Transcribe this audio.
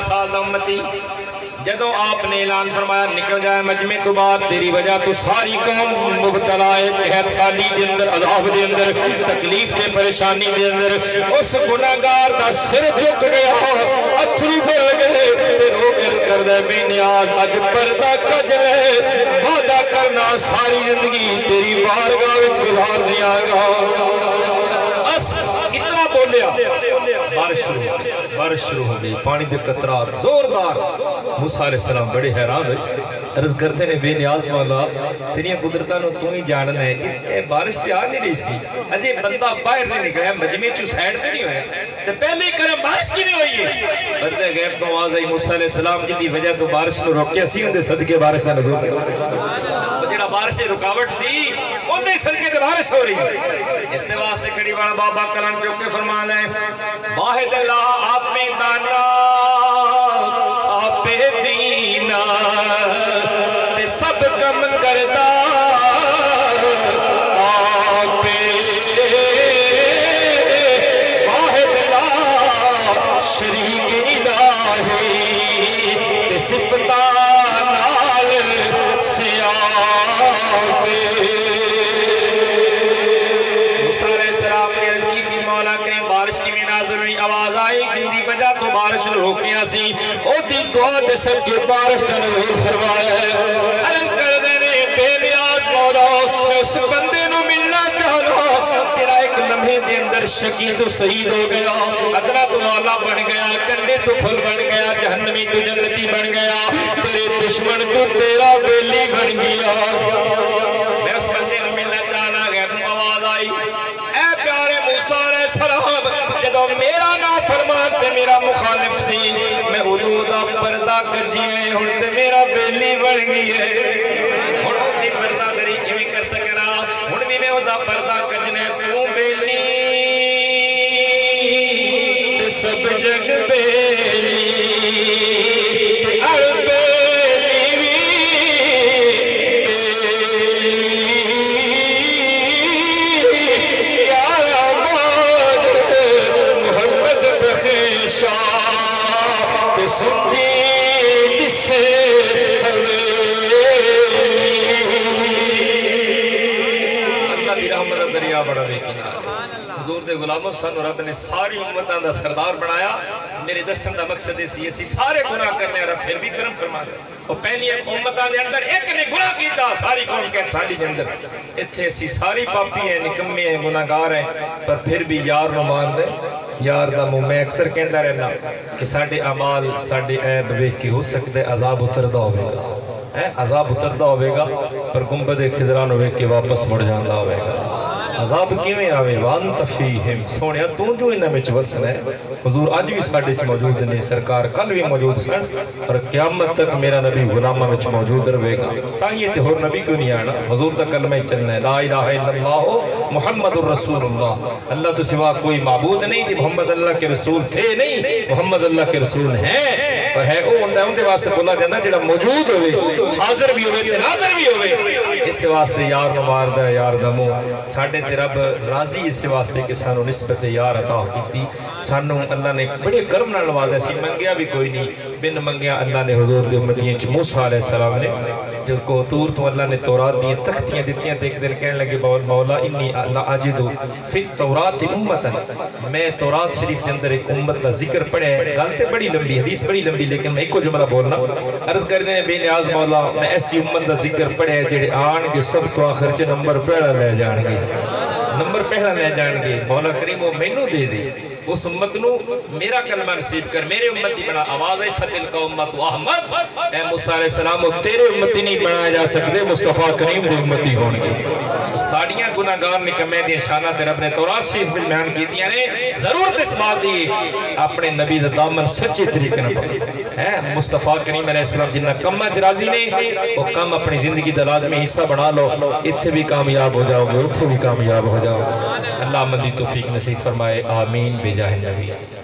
سال دا امتی جدوں آپ نے اعلان فرمایا نکل جائے مجمع تو بعد تیری وجہ تو ساری قوم مبتلا ہے قحط سالی دے اندر عذاب دے اندر تکلیف دے پریشانی دے اندر اس گناہگار دا سر جھک گیا اتھرو پھر گئے تے رو کر دے بے نیاز اج پردہ کج لے وعدہ کرنا ساری زندگی تیری بارگاہ وچ گزار دیا گا بس اتنا بولیا بارش شروع ہو گئی پانی دے قطرات زوردار موسیٰ علیہ السلام بڑے حیران ہوئے عرض کرتے نے بے نیاز مولا تیریاں قدرتاں نو تو ہی جاننا ہے اے بارش تے آ نہیں رہی سی اجے بندہ باہر نہیں نکلا مجمع چوں سائیڈ تے نہیں ہویا تے پہلے کرم بارش کی نہیں ہوئی ہے بندے غیب تو آواز آئی موسیٰ علیہ السلام جی دی وجہ تو بارش نو روکیا سی اندے صدقے بارش دا نزول جڑا بارش رکاوٹ سی اندے صدقے تے بارش ہو رہی ہے اس نے واسطے کھڑی والا بابا کلام چوک کے فرما لیں واحد اللہ آپ میں دانا آپ دینا تے سب کم کردہ آپ واحد اللہ شریک الہی تے صفتہ نال سیاہ آواز آئی جن وجہ تو بارش روکیاں سی او دی دعا دے سب کے بارش کا نزول فرمایا ہے عرض کر دینے بے نیاز مولا میں اس بندے نو ملنا چاہتا تیرا ایک لمحے دے اندر شکی تو شہید ہو گیا ادنا تو مولا بن گیا کنڈے تو پھل بن گیا جہنمی تو جنتی بن گیا تیرے دشمن تو تیرا بیلی بن گیا میں اس بندے نو ملنا چاہنا غیر آواز آئی اے پیارے موسیٰ علیہ السلام جدو میرا نا فرمان تے میرا مخالف سی میں حدود پردہ کر جیے ہن تے میرا بیلی بن گئی ہے ہن دی پردہ دری کیویں کر سکنا ہن بھی میں اودا پردہ کرنے تو بیلی تے سب جگ بیلی تے ہر بیلی وی حضور دے غلاموں سانو رب نے ساری امتاں دا سردار بنایا میرے دسن دا مقصد اسی اسی سارے گناہ کرنے رب پھر بھی کرم فرما دے اور پہلی امتاں دے اندر ایک نے گناہ کیتا ساری قوم کے سالی دے اندر اتھے اسی ساری پاپی ہیں نکمے ہیں گناہگار ہیں پر پھر بھی یار نو مار دے یار دا منہ میں اکثر کہندا رہنا کہ ساڈے اعمال ساڈے عیب ویکھ کے ہو سکتے عذاب اتردا ہوے گا عذاب اتردا ہوے گا پر گنبد خضرا ویکھ کے واپس مڑ جاندا ہوے گا عذاب کیویں آوے وانت فیہم سونیا تو جو انہاں وچ وسنا ہے حضور اج بھی ساڈے وچ موجود نے سرکار کل بھی موجود سن اور قیامت تک میرا نبی غلاماں وچ موجود رہے گا تائیں تے ہور نبی کیوں نہیں آنا حضور دا کلمہ چلنا ہے لا الہ الا اللہ محمد الرسول اللہ اللہ تو سوا کوئی معبود نہیں کہ محمد اللہ کے رسول تھے نہیں محمد اللہ کے رسول ہیں اور ہے او بندہ ان دے واسطے بولا جاندا جڑا موجود ہوئے حاضر بھی ہوئے تے ناظر بھی ہوئے اس واسطے یار نو ماردا ہے یار دا منہ ساڈے تے رب راضی اس واسطے کہ سانو نسبت یار عطا کیتی سانو اللہ نے بڑے کرم نال نوازا سی منگیا بھی کوئی نہیں بن منگیا اللہ نے حضور دے امتیاں چ موسیٰ علیہ السلام نے جو کو طور تو اللہ نے تورات دی تختیاں دتیاں تے ایک دن کہنے لگے مولا انی اجد فی التورات امتا میں تورات شریف کے اندر ایک امت کا ذکر پڑھا ہے گل تے بڑی لمبی حدیث بڑی لمبی لیکن میں ایک کو جملہ بولنا عرض کرنے نے بے نیاز مولا میں ایسی امت کا ذکر پڑھا ہے جڑے آن کے سب تو آخر چ نمبر پہلا لے جان گے نمبر پہلا لے جان گے مولا کریم وہ مینوں دے دے اس امت نو میرا کلمہ نصیب کر میرے امتی بنا آواز فتل کا امت احمد اے موسیٰ علیہ السلام تیرے امتی نہیں بنایا جا سکتے مصطفیٰ کریم دے امتی ہون گے ساڑیاں گناہگار نکمے دی شانہ تے رب نے تورات شریف میں بیان کی دیا نے ضرورت اس بات دی اپنے نبی دا دامن سچے طریقے نہ پکڑ ہے مصطفیٰ کریم علیہ السلام جنہ کم اج راضی نے وہ کم اپنی زندگی دا لازمی حصہ بنا لو اتھے بھی کامیاب ہو جاؤ گے اتھے بھی کامیاب ہو جاؤ گے اللہ مندی توفیق نصیب فرمائے آمین بجاہ النبی